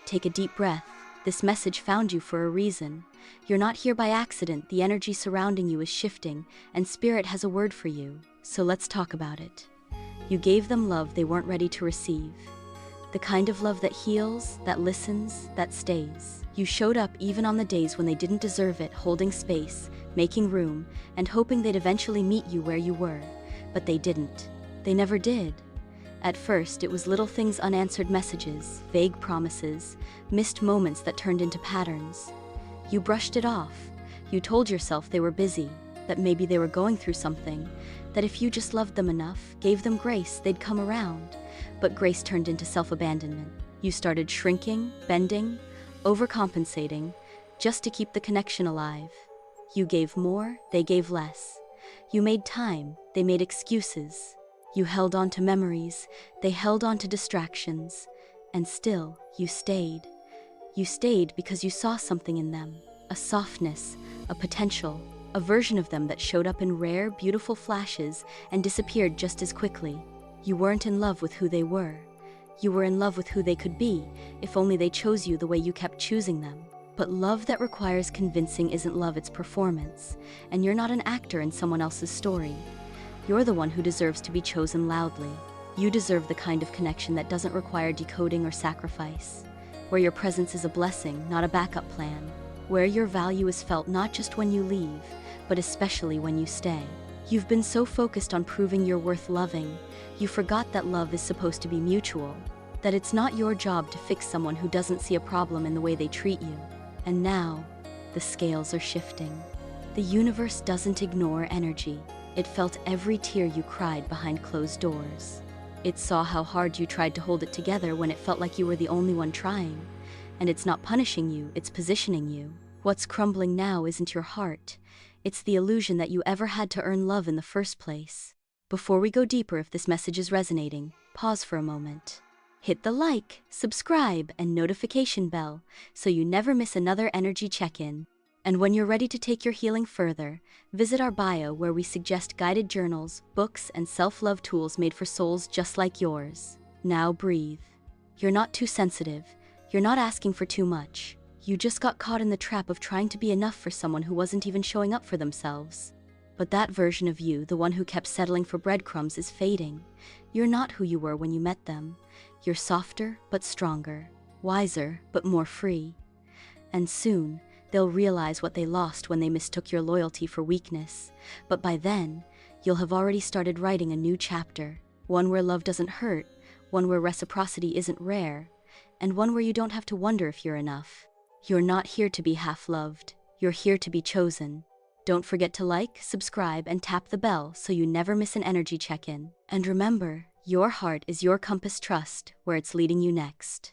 take a deep breath. This message found you for a reason. You're not here by accident. The energy surrounding you is shifting, and Spirit has a word for you. So let's talk about it. You gave them love they weren't ready to receive. The kind of love that heals, that listens, that stays. You showed up even on the days when they didn't deserve it, holding space, making room, and hoping they'd eventually meet you where you were. But they didn't. They never did. At first, it was little things, unanswered messages, vague promises, missed moments that turned into patterns. You brushed it off. You told yourself they were busy, that maybe they were going through something, that if you just loved them enough, gave them grace, they'd come around. But grace turned into self-abandonment. You started shrinking, bending, overcompensating, just to keep the connection alive. You gave more, they gave less. You made time, they made excuses. You held on to memories, they held on to distractions. And still, you stayed. You stayed because you saw something in them. A softness, a potential, a version of them that showed up in rare, beautiful flashes and disappeared just as quickly. You weren't in love with who they were. You were in love with who they could be, if only they chose you the way you kept choosing them. But love that requires convincing isn't love, it's performance. And you're not an actor in someone else's story. You're the one who deserves to be chosen loudly. You deserve the kind of connection that doesn't require decoding or sacrifice. Where your presence is a blessing, not a backup plan. Where your value is felt not just when you leave, but especially when you stay. You've been so focused on proving you're worth loving, you forgot that love is supposed to be mutual. That it's not your job to fix someone who doesn't see a problem in the way they treat you. And now, the scales are shifting. The universe doesn't ignore energy. It felt every tear you cried behind closed doors. It saw how hard you tried to hold it together when it felt like you were the only one trying. And it's not punishing you, it's positioning you. What's crumbling now isn't your heart. It's the illusion that you ever had to earn love in the first place. Before we go deeper, if this message is resonating, pause for a moment. Hit the like, subscribe, and notification bell so you never miss another energy check-in. And when you're ready to take your healing further, visit our bio where we suggest guided journals, books, and self-love tools made for souls just like yours. Now breathe. You're not too sensitive. You're not asking for too much. You just got caught in the trap of trying to be enough for someone who wasn't even showing up for themselves. But that version of you, the one who kept settling for breadcrumbs, is fading. You're not who you were when you met them. You're softer but stronger, wiser but more free. And soon, they'll realize what they lost when they mistook your loyalty for weakness. But by then, you'll have already started writing a new chapter. One where love doesn't hurt, one where reciprocity isn't rare, and one where you don't have to wonder if you're enough. You're not here to be half-loved. You're here to be chosen. Don't forget to like, subscribe, and tap the bell so you never miss an energy check-in. And remember, your heart is your compass. Trust where it's leading you next.